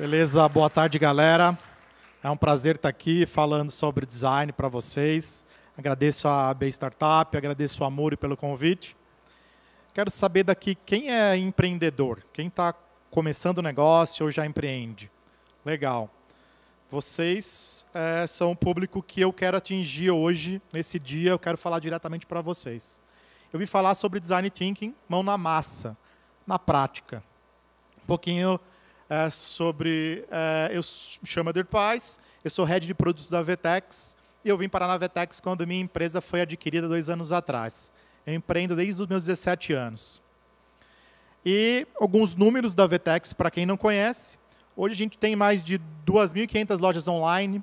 Beleza, boa tarde, galera. É um prazer estar aqui falando sobre design para vocês. Agradeço a B Startup, agradeço ao Amuri pelo convite. Quero saber daqui quem é empreendedor, quem está começando o negócio ou já empreende. Legal. Vocês são o público que eu quero atingir hoje, nesse dia, eu quero falar diretamente para vocês. Eu vim falar sobre Design Thinking, mão na massa, na prática. Um pouquinho sobre... eu me chamo Eder Paz, eu sou Head de Produtos da Vetex, e eu vim parar na Vetex quando minha empresa foi adquirida 2 anos atrás. Eu empreendo desde os meus 17 anos. E alguns números da Vetex, para quem não conhece. Hoje a gente tem mais de 2.500 lojas online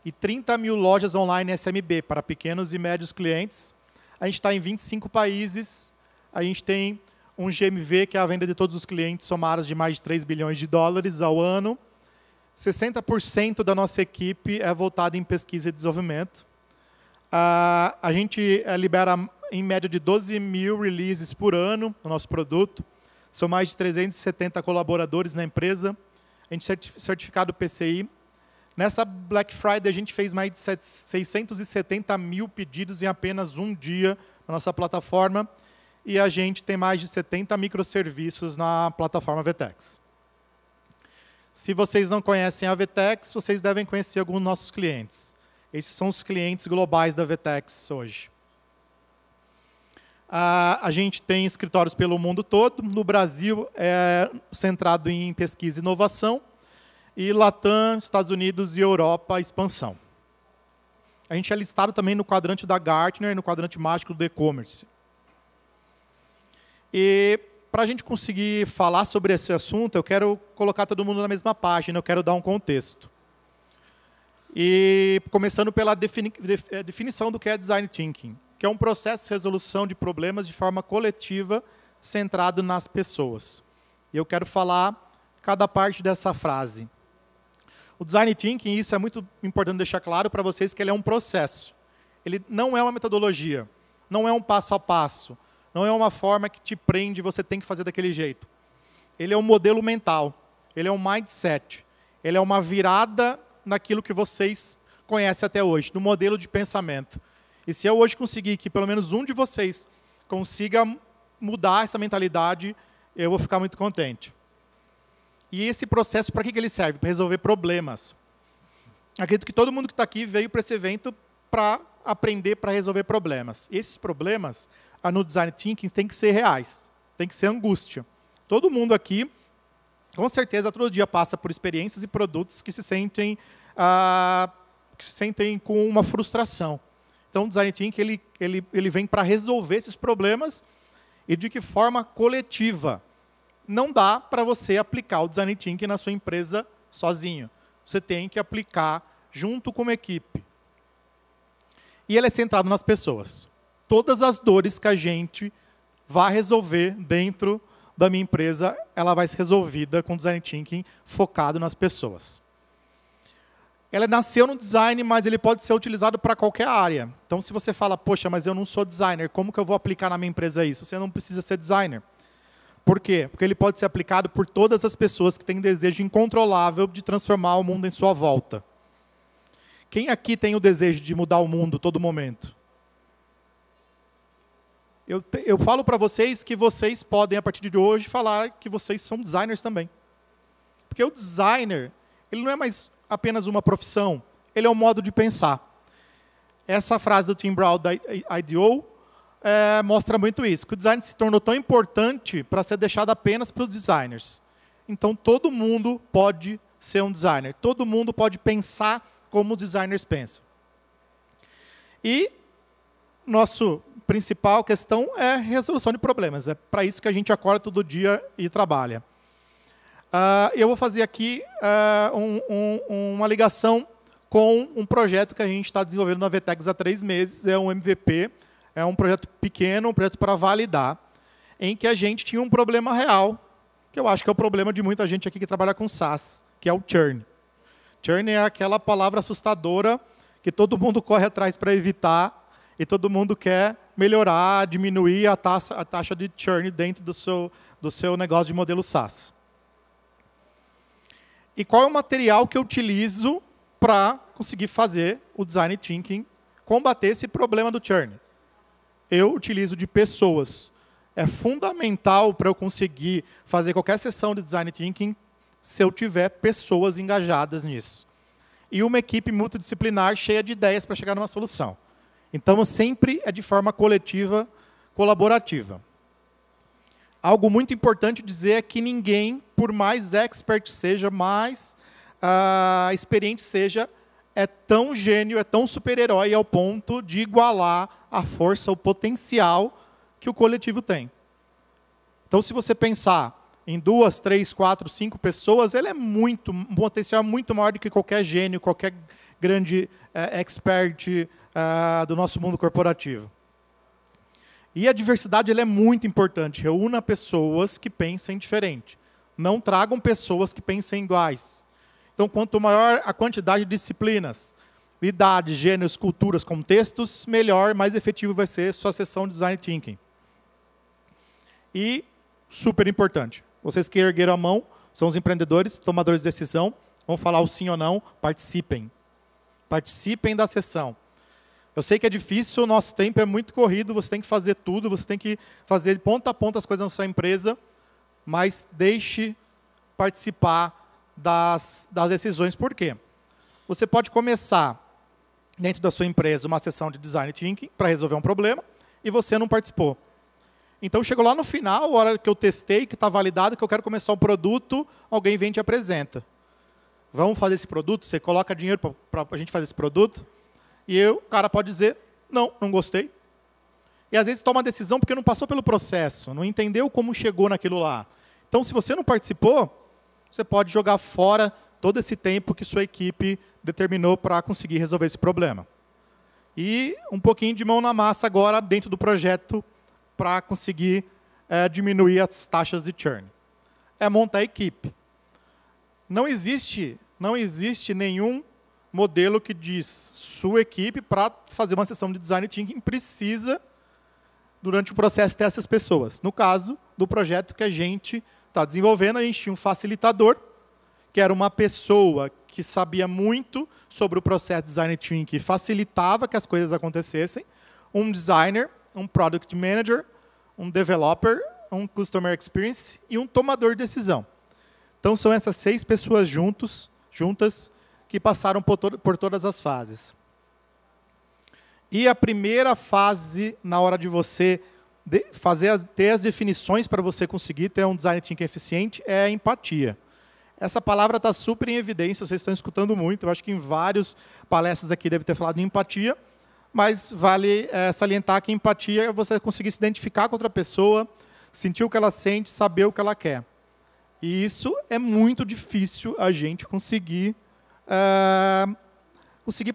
e 30 mil lojas online SMB, para pequenos e médios clientes. A gente está em 25 países. A gente tem um GMV, que é a venda de todos os clientes somados de mais de 3 bilhões de dólares ao ano. 60% da nossa equipe é voltada em pesquisa e desenvolvimento. A gente libera, em média, de 12 mil releases por ano no nosso produto. São mais de 370 colaboradores na empresa. A gente é certificado PCI. Nessa Black Friday, a gente fez mais de 670 mil pedidos em apenas um dia na nossa plataforma. E a gente tem mais de 70 microserviços na plataforma Vetex. Se vocês não conhecem a Vetex, vocês devem conhecer alguns dos nossos clientes. Esses são os clientes globais da Vetex hoje. A gente tem escritórios pelo mundo todo. No Brasil, é centrado em pesquisa e inovação. E Latam, Estados Unidos e Europa, expansão. A gente é listado também no quadrante da Gartner e no quadrante mágico do e-commerce. E para a gente conseguir falar sobre esse assunto, eu quero colocar todo mundo na mesma página, eu quero dar um contexto. E começando pela definição do que é Design Thinking, que é um processo de resolução de problemas de forma coletiva, centrado nas pessoas. E eu quero falar cada parte dessa frase. O Design Thinking, isso é muito importante deixar claro para vocês, que ele é um processo. Ele não é uma metodologia, não é um passo a passo, não é uma forma que te prende, você tem que fazer daquele jeito. Ele é um modelo mental, ele é um mindset, ele é uma virada naquilo que vocês conhecem até hoje, no modelo de pensamento. E se eu hoje conseguir que pelo menos um de vocês consiga mudar essa mentalidade, eu vou ficar muito contente. E esse processo, para que ele serve? Para resolver problemas. Acredito que todo mundo que está aqui veio para esse evento para aprender, para resolver problemas. Esses problemas, no Design Thinking, tem que ser reais, tem que ser angústia. Todo mundo aqui, com certeza, todo dia passa por experiências e produtos que se sentem com uma frustração. Então, o Design Thinking ele vem para resolver esses problemas e de que forma coletiva. Não dá para você aplicar o Design Thinking na sua empresa sozinho. Você tem que aplicar junto com uma equipe. E ele é centrado nas pessoas. Todas as dores que a gente vai resolver dentro da minha empresa, ela vai ser resolvida com Design Thinking focado nas pessoas. Ela nasceu no design, mas ele pode ser utilizado para qualquer área. Então, se você fala, poxa, mas eu não sou designer, como que eu vou aplicar na minha empresa isso? Você não precisa ser designer. Por quê? Porque ele pode ser aplicado por todas as pessoas que têm desejo incontrolável de transformar o mundo em sua volta. Quem aqui tem o desejo de mudar o mundo todo momento? Eu falo para vocês que vocês podem, a partir de hoje, falar que vocês são designers também. Porque o designer, ele não é mais apenas uma profissão, ele é um modo de pensar. Essa frase do Tim Brown da IDEO mostra muito isso, que o design se tornou tão importante para ser deixado apenas para os designers. Então, todo mundo pode ser um designer, todo mundo pode pensar como os designers pensam. E nossa principal questão é resolução de problemas. É para isso que a gente acorda todo dia e trabalha. Eu vou fazer aqui uma ligação com um projeto que a gente está desenvolvendo na Vetex há 3 meses. É um MVP, é um projeto pequeno, um projeto para validar, em que a gente tinha um problema real, que eu acho que é o problema de muita gente aqui que trabalha com SaaS, que é o churn. Churn é aquela palavra assustadora que todo mundo corre atrás para evitar e todo mundo quer melhorar, diminuir a taxa de churn dentro do seu negócio de modelo SaaS. E qual é o material que eu utilizo para conseguir fazer o Design Thinking combater esse problema do churn? Eu utilizo de pessoas. É fundamental para eu conseguir fazer qualquer sessão de Design Thinking se eu tiver pessoas engajadas nisso. E uma equipe multidisciplinar cheia de ideias para chegar numa solução. Então, sempre é de forma coletiva, colaborativa. Algo muito importante dizer é que ninguém, por mais expert seja, mais experiente seja, é tão gênio, é tão super-herói ao ponto de igualar a força, o potencial que o coletivo tem. Então, se você pensar em 2, 3, 4, 5 pessoas, ele é um potencial muito maior do que qualquer gênio, qualquer grande expert do nosso mundo corporativo. E a diversidade ela é muito importante. Reúna pessoas que pensem diferente. Não tragam pessoas que pensem iguais. Então, quanto maior a quantidade de disciplinas, idades, gêneros, culturas, contextos, melhor, mais efetivo vai ser sua sessão de Design Thinking. E, super importante, vocês que ergueram a mão, são os empreendedores, tomadores de decisão, vão falar o sim ou não, participem. Participem da sessão. Eu sei que é difícil, o nosso tempo é muito corrido, você tem que fazer tudo, você tem que fazer de ponta a ponta as coisas na sua empresa, mas deixe participar das decisões. Por quê? Você pode começar, dentro da sua empresa, uma sessão de Design Thinking para resolver um problema, e você não participou. Então, chegou lá no final, a hora que eu testei, que está validado, que eu quero começar o produto, alguém vem e te apresenta. Vamos fazer esse produto? Você coloca dinheiro para a gente fazer esse produto? E o cara pode dizer, não gostei. E às vezes toma a decisão porque não passou pelo processo, não entendeu como chegou naquilo lá. Então, se você não participou, você pode jogar fora todo esse tempo que sua equipe determinou para conseguir resolver esse problema. E um pouquinho de mão na massa agora dentro do projeto para conseguir diminuir as taxas de churn. É montar a equipe. Não existe nenhum modelo que diz sua equipe, para fazer uma sessão de Design Thinking, precisa, durante o processo, ter essas pessoas. No caso do projeto que a gente está desenvolvendo, a gente tinha um facilitador, que era uma pessoa que sabia muito sobre o processo de Design Thinking e facilitava que as coisas acontecessem, um designer, um product manager, um developer, um customer experience e um tomador de decisão. Então, são essas 6 pessoas juntas que passaram por todas as fases. E a primeira fase, na hora de você ter as definições para você conseguir ter um Design Thinking eficiente, é a empatia. Essa palavra está super em evidência, vocês estão escutando muito, eu acho que em várias palestras aqui deve ter falado de empatia, mas vale salientar que empatia é você conseguir se identificar com outra pessoa, sentir o que ela sente, saber o que ela quer. E isso é muito difícil a gente conseguir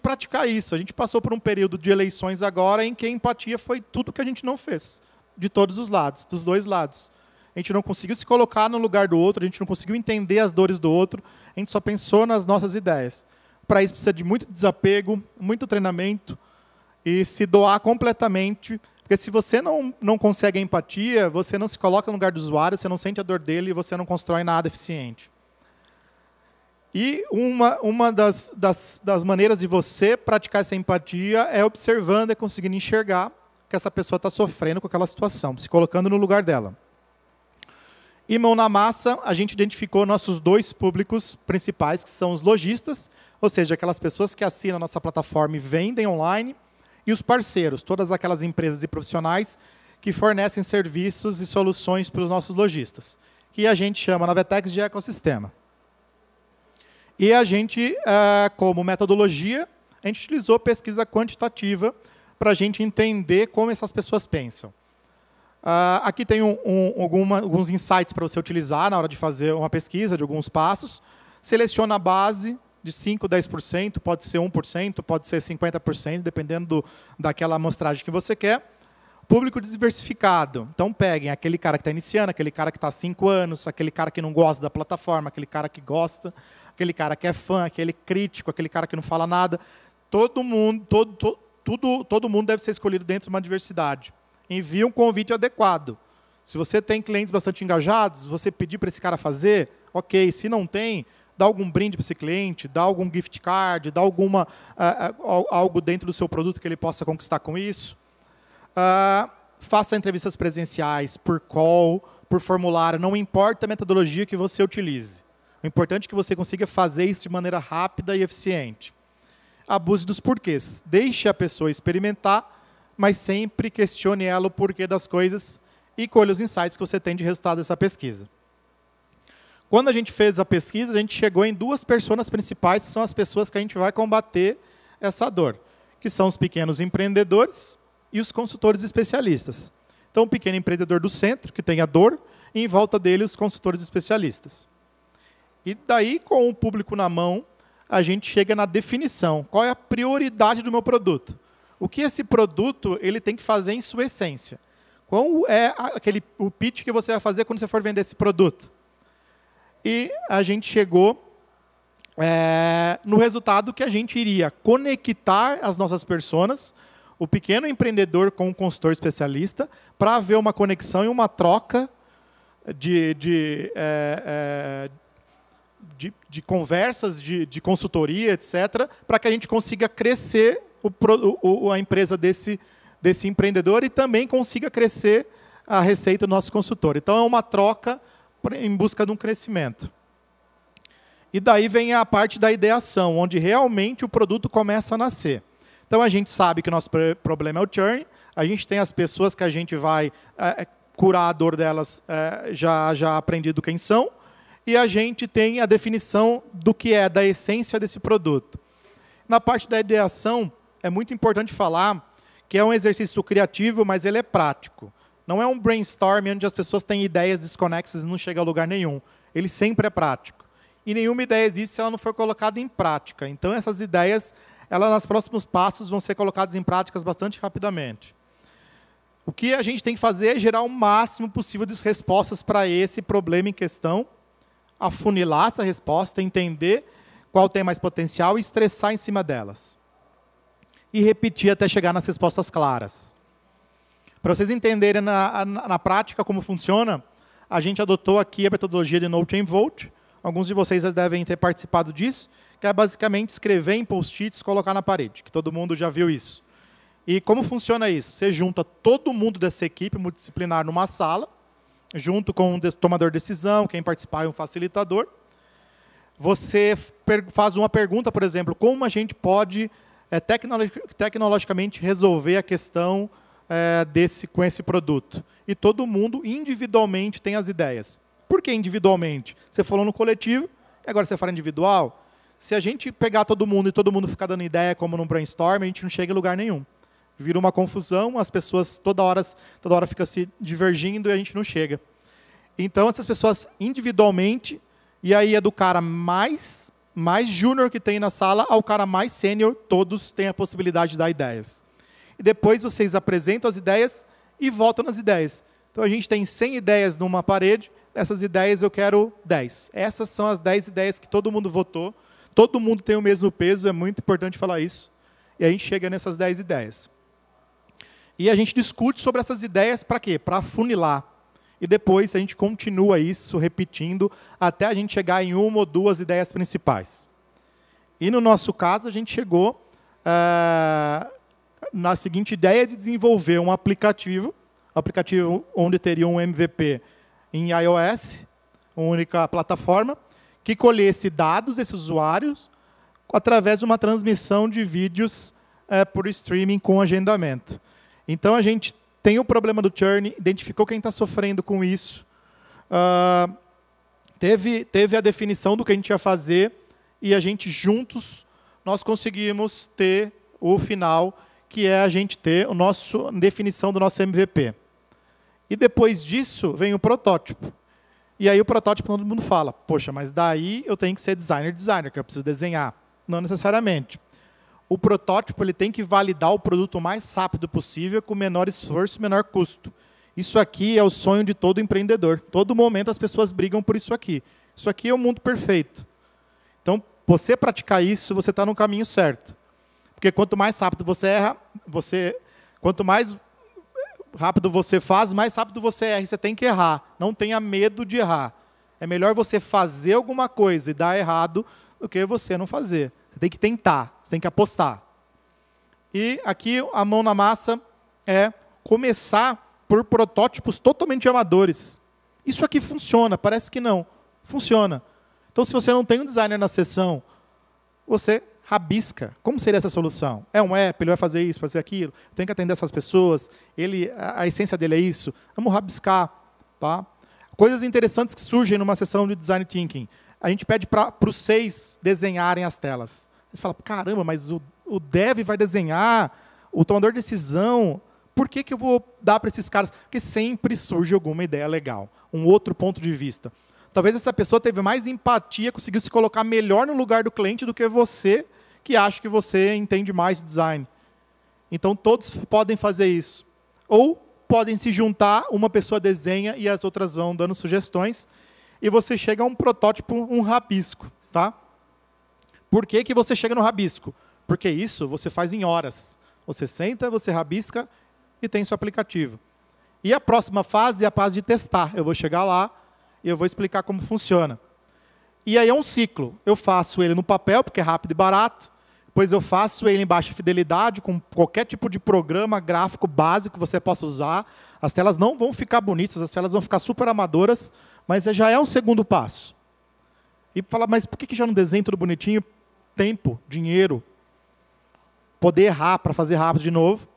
praticar isso. A gente passou por um período de eleições agora em que a empatia foi tudo que a gente não fez, de todos os lados, dos dois lados. A gente não conseguiu se colocar no lugar do outro, a gente não conseguiu entender as dores do outro, a gente só pensou nas nossas ideias. Para isso precisa de muito desapego, muito treinamento e se doar completamente, porque se você não consegue a empatia, você não se coloca no lugar do usuário, você não sente a dor dele e você não constrói nada eficiente. E uma das maneiras de você praticar essa empatia é observando e conseguindo enxergar que essa pessoa está sofrendo com aquela situação, se colocando no lugar dela. E mão na massa, a gente identificou nossos 2 públicos principais, que são os lojistas, ou seja, aquelas pessoas que assinam a nossa plataforma e vendem online, e os parceiros, todas aquelas empresas e profissionais que fornecem serviços e soluções para os nossos lojistas, que a gente chama na Vetex de ecossistema. E a gente, como metodologia, a gente utilizou pesquisa quantitativa para a gente entender como essas pessoas pensam. Aqui tem alguns insights para você utilizar na hora de fazer uma pesquisa de alguns passos. Seleciona a base de 5%, 10%, pode ser 1%, pode ser 50%, dependendo daquela amostragem que você quer. Público diversificado. Então, peguem aquele cara que está iniciando, aquele cara que está há 5 anos, aquele cara que não gosta da plataforma, aquele cara que gosta, aquele cara que é fã, aquele crítico, aquele cara que não fala nada. Todo mundo deve ser escolhido dentro de uma diversidade. Envie um convite adequado. Se você tem clientes bastante engajados, você pedir para esse cara fazer, ok. Se não tem, dá algum brinde para esse cliente, dá algum gift card, dá algo dentro do seu produto que ele possa conquistar com isso. Faça entrevistas presenciais, por call, por formulário, não importa a metodologia que você utilize. O importante é que você consiga fazer isso de maneira rápida e eficiente. Abuse dos porquês. Deixe a pessoa experimentar, mas sempre questione ela o porquê das coisas e colhe os insights que você tem de resultado dessa pesquisa. Quando a gente fez a pesquisa, a gente chegou em 2 personas principais, que são as pessoas que a gente vai combater essa dor, que são os pequenos empreendedores e os consultores especialistas. Então, o pequeno empreendedor do centro, que tem a dor, e em volta dele os consultores especialistas. E daí, com o público na mão, a gente chega na definição. Qual é a prioridade do meu produto? O que esse produto ele tem que fazer em sua essência? Qual é o pitch que você vai fazer quando você for vender esse produto? E a gente chegou no resultado que a gente iria conectar as nossas personas, o pequeno empreendedor com o consultor especialista, para haver uma conexão e uma troca de conversas, de consultoria, etc., para que a gente consiga crescer a empresa desse empreendedor e também consiga crescer a receita do nosso consultor. Então, é uma troca em busca de um crescimento. E daí vem a parte da ideação, onde realmente o produto começa a nascer. Então, a gente sabe que o nosso problema é o churn, a gente tem as pessoas que a gente vai curar a dor delas, já aprendido quem são, e a gente tem a definição do que é, da essência desse produto. Na parte da ideação, é muito importante falar que é um exercício criativo, mas ele é prático. Não é um brainstorming onde as pessoas têm ideias desconexas e não chega a lugar nenhum. Ele sempre é prático. E nenhuma ideia existe se ela não for colocada em prática. Então, essas ideias, nos próximos passos, vão ser colocadas em práticas bastante rapidamente. O que a gente tem que fazer é gerar o máximo possível de respostas para esse problema em questão, afunilar essa resposta, entender qual tem mais potencial e estressar em cima delas. E repetir até chegar nas respostas claras. Para vocês entenderem na prática como funciona, a gente adotou aqui a metodologia de No Chain Vote. Alguns de vocês já devem ter participado disso, que é basicamente escrever em post-its e colocar na parede, que todo mundo já viu isso. E como funciona isso? Você junta todo mundo dessa equipe multidisciplinar numa sala, junto com um tomador de decisão, quem participar é um facilitador. Você faz uma pergunta, por exemplo, como a gente pode tecnologicamente resolver a questão com esse produto. E todo mundo individualmente tem as ideias. Por que individualmente? Você falou no coletivo, e agora você fala individual. Se a gente pegar todo mundo e todo mundo ficar dando ideia como num brainstorm, a gente não chega em lugar nenhum. Vira uma confusão, as pessoas toda hora ficam se divergindo e a gente não chega. Então, essas pessoas individualmente, e aí é do cara mais júnior que tem na sala ao cara mais sênior, todos têm a possibilidade de dar ideias. E depois vocês apresentam as ideias e votam nas ideias. Então, a gente tem 100 ideias numa parede, essas ideias eu quero 10. Essas são as 10 ideias que todo mundo votou, todo mundo tem o mesmo peso, é muito importante falar isso, e a gente chega nessas 10 ideias. E a gente discute sobre essas ideias para quê? Para afunilar. E depois a gente continua isso, repetindo, até a gente chegar em 1 ou 2 ideias principais. E no nosso caso, a gente chegou na seguinte ideia de desenvolver um aplicativo onde teria um MVP em iOS, uma única plataforma, que colhesse dados desses usuários através de uma transmissão de vídeos por streaming com agendamento. Então, a gente tem o problema do churn, identificou quem está sofrendo com isso, teve a definição do que a gente ia fazer, e a gente, juntos, nós conseguimos ter o final, que é a gente ter a definição do nosso MVP. E depois disso, vem o protótipo. E aí o protótipo todo mundo fala, poxa, mas daí eu tenho que ser designer, que eu preciso desenhar. Não necessariamente. O protótipo ele tem que validar o produto o mais rápido possível, com menor esforço e menor custo. Isso aqui é o sonho de todo empreendedor. Todo momento as pessoas brigam por isso aqui. Isso aqui é o mundo perfeito. Então, você praticar isso, você está no caminho certo. Porque quanto mais rápido você erra, quanto mais rápido você faz, mais rápido você erra. E você tem que errar. Não tenha medo de errar. É melhor você fazer alguma coisa e dar errado do que você não fazer. Você tem que tentar, você tem que apostar. E aqui a mão na massa é começar por protótipos totalmente amadores. Isso aqui funciona, parece que não. Funciona. Então, se você não tem um designer na sessão, você rabisca. Como seria essa solução? É um app, ele vai fazer isso, fazer aquilo, tem que atender essas pessoas, a essência dele é isso. Vamos rabiscar. Tá? Coisas interessantes que surgem numa sessão de Design Thinking. A gente pede para os 6 desenharem as telas. Você fala, caramba, mas o dev vai desenhar, o tomador de decisão, por que eu vou dar para esses caras? Porque sempre surge alguma ideia legal, um outro ponto de vista. Talvez essa pessoa teve mais empatia, conseguiu se colocar melhor no lugar do cliente do que você, que acha que você entende mais de design. Então, todos podem fazer isso. Ou podem se juntar, uma pessoa desenha e as outras vão dando sugestões, e você chega a um protótipo, um rabisco. Tá? Por que você chega no rabisco? Porque isso você faz em horas. Você senta, você rabisca e tem seu aplicativo. E a próxima fase é a fase de testar. Eu vou chegar lá e eu vou explicar como funciona. E aí é um ciclo. Eu faço ele no papel, porque é rápido e barato. Depois eu faço ele em baixa fidelidade, com qualquer tipo de programa gráfico básico que você possa usar. As telas não vão ficar bonitas, as telas vão ficar super amadoras, mas já é um segundo passo. E falar, mas por que já não desenho tudo bonitinho? Tempo, dinheiro, poder errar para fazer rápido de novo.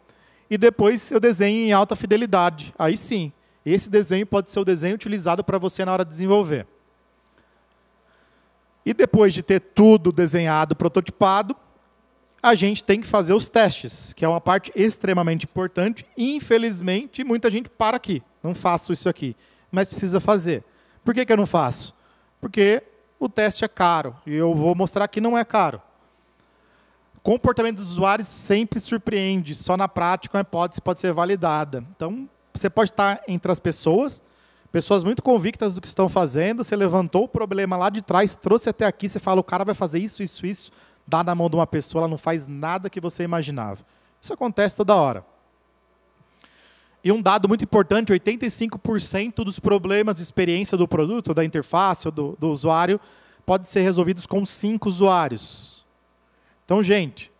E depois eu desenho em alta fidelidade. Aí sim, esse desenho pode ser o desenho utilizado para você na hora de desenvolver. E depois de ter tudo desenhado, prototipado, a gente tem que fazer os testes, que é uma parte extremamente importante. Infelizmente, muita gente para aqui. Não faço isso aqui, mas precisa fazer. Por que eu não faço? Porque o teste é caro, e eu vou mostrar que não é caro. O comportamento dos usuários sempre surpreende, só na prática uma hipótese pode ser validada. Então, você pode estar entre as pessoas muito convictas do que estão fazendo, você levantou o problema lá de trás, trouxe até aqui, você fala, o cara vai fazer isso, isso, isso, dá na mão de uma pessoa, ela não faz nada que você imaginava. Isso acontece toda hora. E um dado muito importante, 85% dos problemas de experiência do produto, da interface, ou do usuário, pode ser resolvidos com 5 usuários. Então, gente,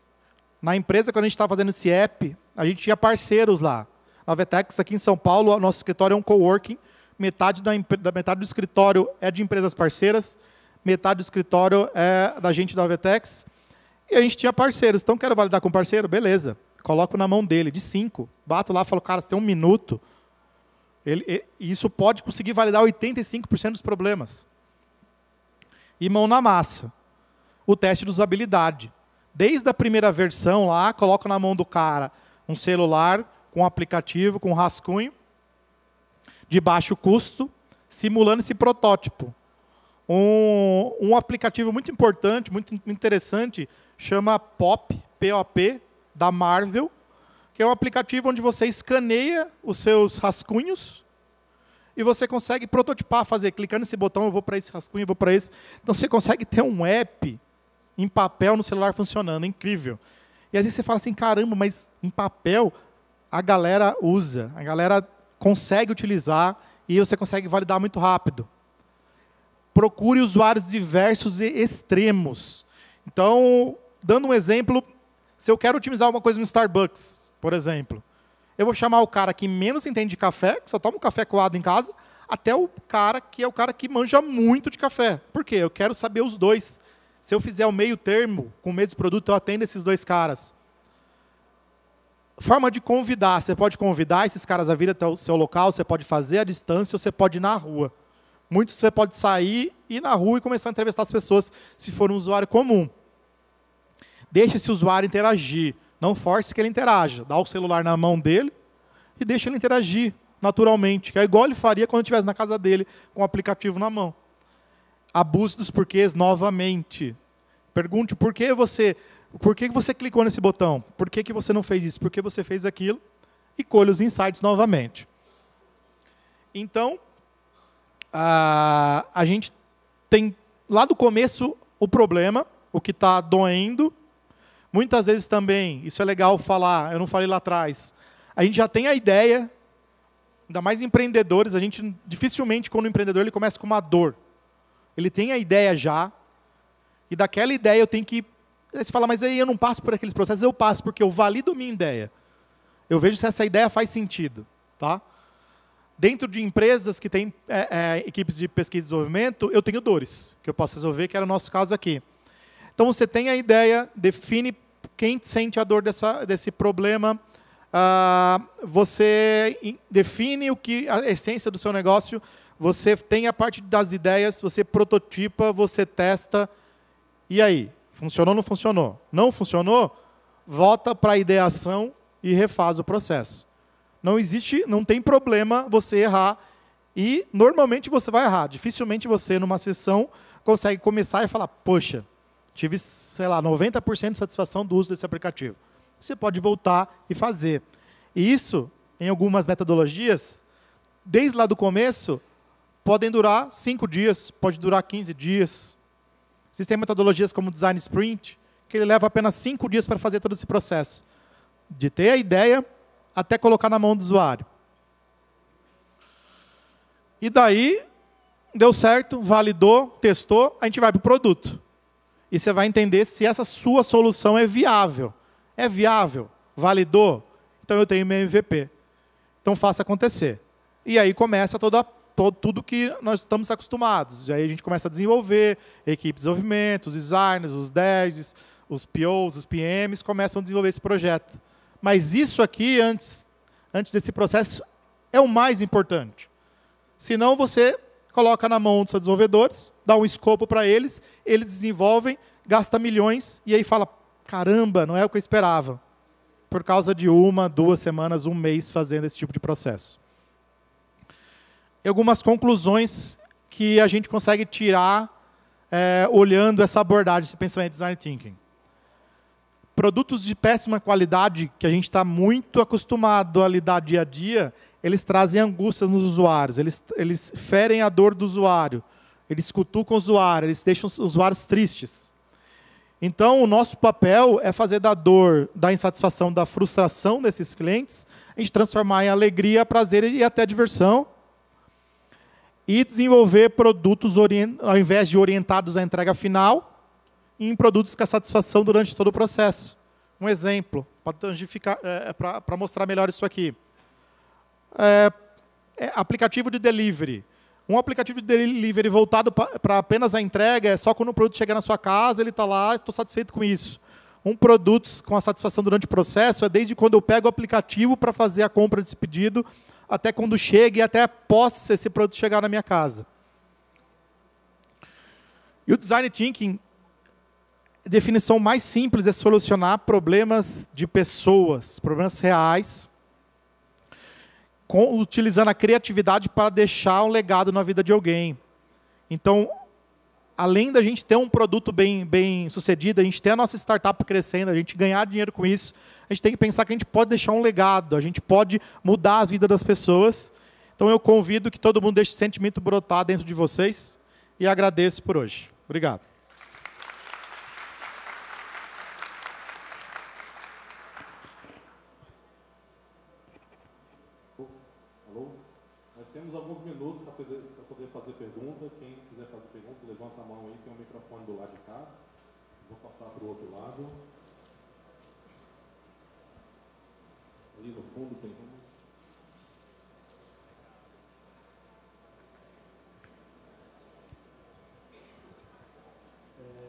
na empresa, quando a gente estava fazendo esse app, a gente tinha parceiros lá. Na Vetex, aqui em São Paulo, o nosso escritório é um coworking, metade do escritório é de empresas parceiras, metade do escritório é da gente da Vetex, e a gente tinha parceiros. Então, quero validar com parceiro? Beleza. Coloco na mão dele, de 5. Bato lá e falo, cara, você tem 1 minuto. E isso pode conseguir validar 85% dos problemas. E mão na massa. O teste de usabilidade. Desde a primeira versão lá, coloco na mão do cara um celular com um aplicativo, com um rascunho, de baixo custo, simulando esse protótipo. Um aplicativo muito importante, muito interessante, chama POP, P-O-P, da Marvel, que é um aplicativo onde você escaneia os seus rascunhos e você consegue prototipar, fazer, clicando nesse botão, eu vou para esse rascunho, eu vou para esse. Então, você consegue ter um app em papel no celular funcionando, é incrível. E às vezes você fala assim, caramba, mas em papel a galera usa, a galera consegue utilizar e você consegue validar muito rápido. Procure usuários diversos e extremos. Então, dando um exemplo, se eu quero otimizar alguma coisa no Starbucks, por exemplo, eu vou chamar o cara que menos entende de café, que só toma um café coado em casa, até o cara que é o cara que manja muito de café. Por quê? Eu quero saber os dois. Se eu fizer o meio termo, com o mesmo produto, eu atendo esses dois caras. Forma de convidar. Você pode convidar esses caras a vir até o seu local, você pode fazer à distância, ou você pode ir na rua. Muitos você pode sair, ir na rua e começar a entrevistar as pessoas, se for um usuário comum. Deixa esse usuário interagir. Não force que ele interaja. Dá o celular na mão dele e deixa ele interagir naturalmente. Que é igual ele faria quando estivesse na casa dele, com o aplicativo na mão. Abuse dos porquês novamente. Pergunte por que você clicou nesse botão? Por que você não fez isso? Por que você fez aquilo? E colhe os insights novamente. Então, a gente tem lá do começo o problema, o que está doendo. Muitas vezes também, isso é legal falar, eu não falei lá atrás, a gente já tem a ideia, ainda mais empreendedores, a gente dificilmente, quando o empreendedor ele começa com uma dor. Ele tem a ideia já, e daquela ideia eu tenho que... Aí você fala, mas aí eu não passo por aqueles processos. Eu passo, porque eu valido minha ideia. Eu vejo se essa ideia faz sentido. Tá? Dentro de empresas que têm equipes de pesquisa e desenvolvimento, eu tenho dores, que eu posso resolver, que era o nosso caso aqui. Então, você tem a ideia, define quem sente a dor desse problema, você define a essência do seu negócio, você tem a parte das ideias, você prototipa, você testa, e aí? Funcionou ou não funcionou? Não funcionou? Volta para a ideação e refaz o processo. Não tem problema você errar, e normalmente você vai errar. Dificilmente você, numa sessão, consegue começar e falar, poxa, tive, sei lá, 90% de satisfação do uso desse aplicativo. Você pode voltar e fazer. E isso, em algumas metodologias, desde lá do começo, podem durar 5 dias, pode durar 15 dias. Existem metodologias como Design Sprint, que ele leva apenas 5 dias para fazer todo esse processo. De ter a ideia até colocar na mão do usuário. E daí, deu certo, validou, testou, a gente vai para o produto. E você vai entender se essa sua solução é viável. É viável? Validou? Então eu tenho meu MVP. Então faça acontecer. E aí começa tudo que nós estamos acostumados. E aí a gente começa a desenvolver, equipe de desenvolvimento, os designers, os devs, os POs, os PMs, começam a desenvolver esse projeto. Mas isso aqui, antes desse processo, é o mais importante. Senão você coloca na mão dos seus desenvolvedores, dá um escopo para eles desenvolvem, gasta milhões, e aí fala, caramba, não é o que eu esperava. Por causa de 1, 2 semanas, 1 mês fazendo esse tipo de processo. E algumas conclusões que a gente consegue tirar olhando essa abordagem, esse pensamento de Design Thinking. Produtos de péssima qualidade, que a gente está muito acostumado a lidar dia a dia, eles trazem angústia nos usuários, eles ferem a dor do usuário, eles cutucam o usuário, eles deixam os usuários tristes. Então, o nosso papel é fazer da dor, da insatisfação, da frustração desses clientes, a gente transformar em alegria, prazer e até diversão. E desenvolver produtos, ao invés de orientados à entrega final, em produtos com a satisfação durante todo o processo. Um exemplo, para mostrar melhor isso aqui. Aplicativo de delivery. Um aplicativo de delivery voltado para apenas a entrega é só quando o produto chegar na sua casa, ele está lá, estou satisfeito com isso. Um produto com a satisfação durante o processo é desde quando eu pego o aplicativo para fazer a compra desse pedido, até quando chega e até após esse produto chegar na minha casa. E o Design Thinking, a definição mais simples é solucionar problemas de pessoas, problemas reais, utilizando a criatividade para deixar um legado na vida de alguém. Então, além da gente ter um produto bem sucedido, a gente ter a nossa startup crescendo, a gente ganhar dinheiro com isso, a gente tem que pensar que a gente pode deixar um legado, a gente pode mudar as vidas das pessoas. Então, eu convido que todo mundo deixe esse sentimento brotar dentro de vocês e agradeço por hoje. Obrigado. Nós temos alguns minutos para poder fazer pergunta. Quem quiser fazer pergunta, levanta a mão aí, tem um microfone do lado de cá. Vou passar para o outro lado. Ali no fundo tem um.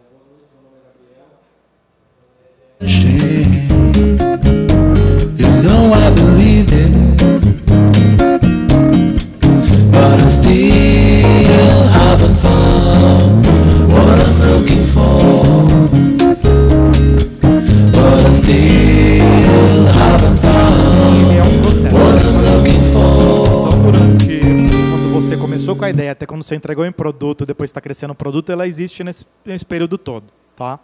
Boa noite, meu nome é Gabriel. You know I believed it, but I still haven't found what I'm looking for. But I still haven't found what I'm looking for. Quando você começou com a ideia, até quando você entregou em produto, depois está crescendo o produto, ela existe nesse período todo. Tá?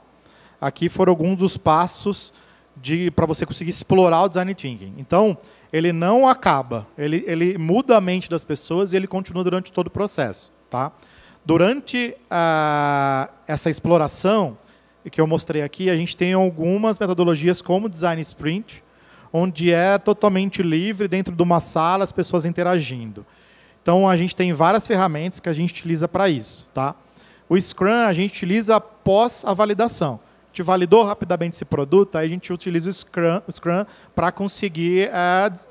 Aqui foram alguns dos passos para você conseguir explorar o Design Thinking. Então, ele não acaba, ele muda a mente das pessoas e ele continua durante todo o processo. Tá? Durante essa exploração que eu mostrei aqui, a gente tem algumas metodologias como Design Sprint, onde é totalmente livre, dentro de uma sala, as pessoas interagindo. Então, a gente tem várias ferramentas que a gente utiliza para isso. Tá? O Scrum a gente utiliza após a validação. A gente validou rapidamente esse produto, aí a gente utiliza o Scrum para conseguir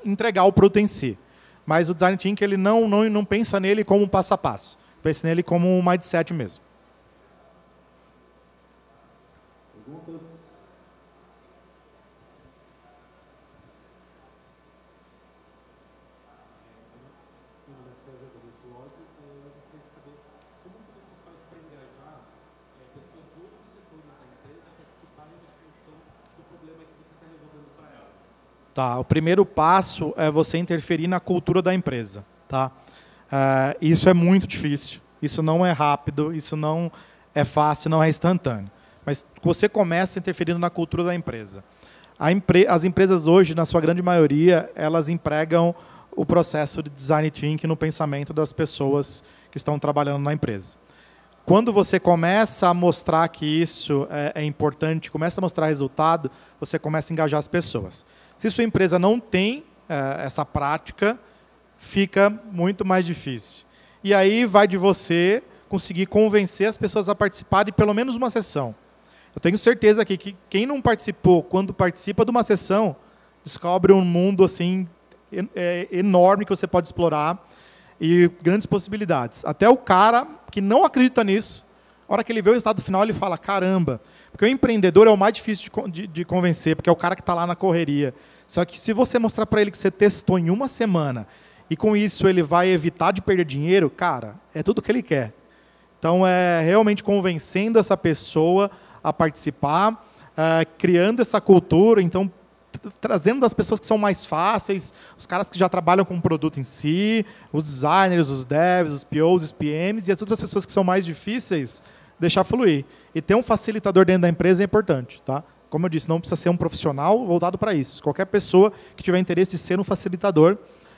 entregar o produto em si. Mas o Design Thinking ele não pensa nele como um passo a passo. Pensa nele como um mindset mesmo. Perguntas? Tá, o primeiro passo é você interferir na cultura da empresa. Tá? Isso é muito difícil, isso não é rápido, isso não é fácil, não é instantâneo. Mas você começa interferindo na cultura da empresa. As empresas hoje, na sua grande maioria, elas empregam o processo de Design Thinking no pensamento das pessoas que estão trabalhando na empresa. Quando você começa a mostrar que isso é importante, começa a mostrar resultado, você começa a engajar as pessoas. Se sua empresa não tem essa prática, fica muito mais difícil. E aí vai de você conseguir convencer as pessoas a participar de pelo menos uma sessão. Eu tenho certeza aqui que quem não participou, quando participa de uma sessão, descobre um mundo assim enorme que você pode explorar e grandes possibilidades. Até o cara que não acredita nisso, a hora que ele vê o resultado final, ele fala, caramba, porque o empreendedor é o mais difícil de convencer, porque é o cara que está lá na correria. Só que se você mostrar para ele que você testou em uma semana e com isso ele vai evitar de perder dinheiro, cara, é tudo o que ele quer. Então, é realmente convencendo essa pessoa a participar, criando essa cultura, então trazendo das pessoas que são mais fáceis, os caras que já trabalham com o produto em si, os designers, os devs, os POs, os PMs, e as outras pessoas que são mais difíceis, deixar fluir. E ter um facilitador dentro da empresa é importante. Tá? Como eu disse, não precisa ser um profissional voltado para isso. Qualquer pessoa que tiver interesse de ser um facilitador,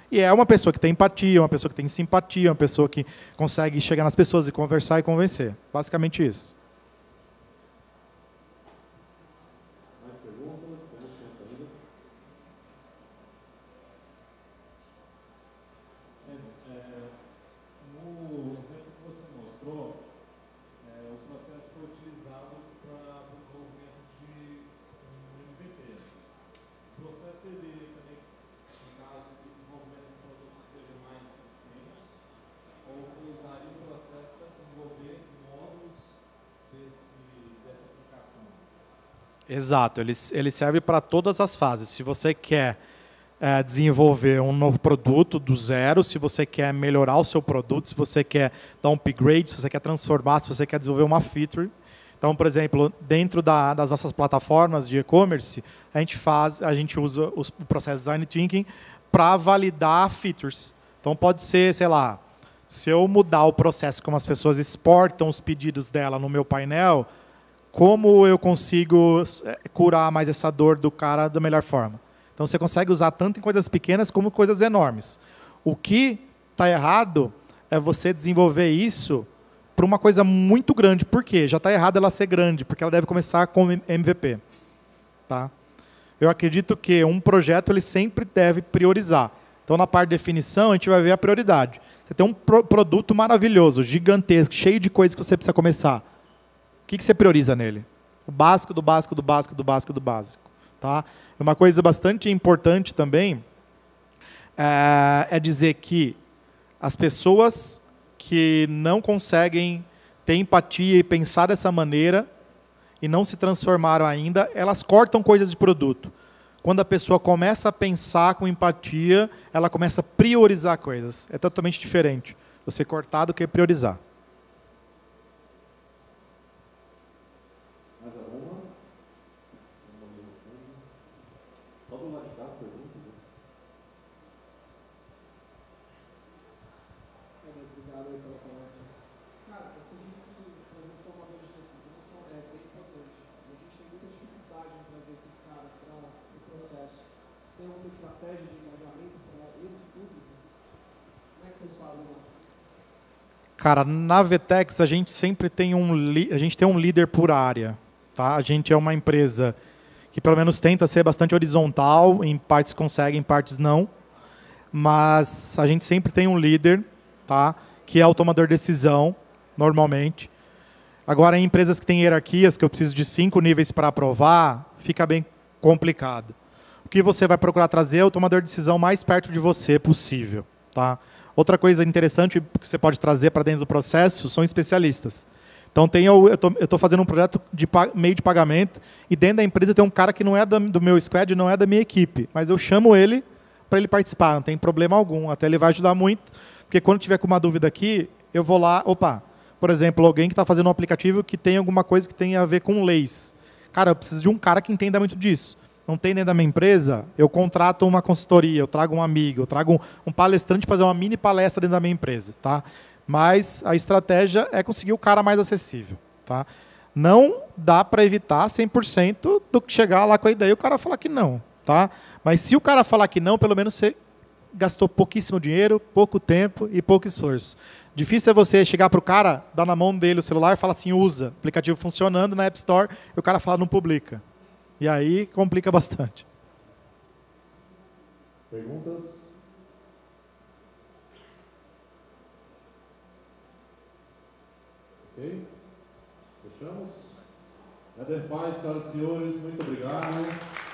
e é uma pessoa que tem empatia, uma pessoa que tem simpatia, uma pessoa que consegue chegar nas pessoas e conversar e convencer. Basicamente isso. Mais perguntas? Temos tempo ainda. No exemplo que você mostrou, o processo foi utilizado para o desenvolvimento de um MVP. O processo ele também, no caso de desenvolvimento de um produto que seja mais extenso, ou usaria o processo para desenvolver módulos dessa aplicação? Exato, ele serve para todas as fases. Se você quer desenvolver um novo produto do zero, se você quer melhorar o seu produto, se você quer dar um upgrade, se você quer transformar, se você quer desenvolver uma feature. Então, por exemplo, dentro das nossas plataformas de e-commerce, a gente usa o processo Design Thinking para validar features. Então, pode ser, sei lá, se eu mudar o processo como as pessoas exportam os pedidos dela no meu painel, como eu consigo curar mais essa dor do cara da melhor forma? Então, você consegue usar tanto em coisas pequenas como em coisas enormes. O que está errado é você desenvolver isso para uma coisa muito grande. Por quê? Já está errado ela ser grande, porque ela deve começar com MVP. Tá? Eu acredito que um projeto ele sempre deve priorizar. Então, na parte de definição, a gente vai ver a prioridade. Você tem um produto maravilhoso, gigantesco, cheio de coisas que você precisa começar. O que você prioriza nele? O básico, do básico, do básico, do básico, do básico. Tá? Uma coisa bastante importante também é dizer que as pessoas que não conseguem ter empatia e pensar dessa maneira e não se transformaram ainda, elas cortam coisas de produto. Quando a pessoa começa a pensar com empatia, ela começa a priorizar coisas. É totalmente diferente você cortar do que priorizar. Mais alguma? Só do lado de cá as perguntas. Né? Obrigado aí pela conversa. Cara, você disse que os tomadores de decisão é bem importante. A gente tem muita dificuldade em trazer esses caras para o processo. Você tem alguma estratégia de engajamento para esse público? Como é que vocês fazem lá? Cara, na Vtex a gente sempre tem um líder por área. Tá? A gente é uma empresa que pelo menos tenta ser bastante horizontal, em partes consegue, em partes não. Mas a gente sempre tem um líder, tá? Que é o tomador de decisão, normalmente. Agora, em empresas que têm hierarquias, que eu preciso de 5 níveis para aprovar, fica bem complicado. O que você vai procurar trazer é o tomador de decisão mais perto de você possível. Tá? Outra coisa interessante que você pode trazer para dentro do processo são especialistas. Então, eu estou fazendo um projeto de meio de pagamento e dentro da empresa tem um cara que não é do meu squad, não é da minha equipe, mas eu chamo ele para ele participar, não tem problema algum. Até ele vai ajudar muito, porque quando tiver com uma dúvida aqui, eu vou lá, por exemplo, alguém que está fazendo um aplicativo que tem alguma coisa que tem a ver com leis. Cara, eu preciso de um cara que entenda muito disso. Não tem dentro da minha empresa, eu contrato uma consultoria, eu trago um amigo, eu trago um palestrante para fazer uma mini palestra dentro da minha empresa. Tá? Mas a estratégia é conseguir o cara mais acessível. Tá? Não dá para evitar 100% do que chegar lá com a ideia e o cara falar que não. Tá? Mas se o cara falar que não, pelo menos você gastou pouquíssimo dinheiro, pouco tempo e pouco esforço. Difícil é você chegar para o cara, dar na mão dele o celular e falar assim, usa, aplicativo funcionando na App Store, e o cara fala, não publica. E aí complica bastante. Perguntas? Ok? Fechamos? Éder Paz, senhoras e senhores, muito obrigado.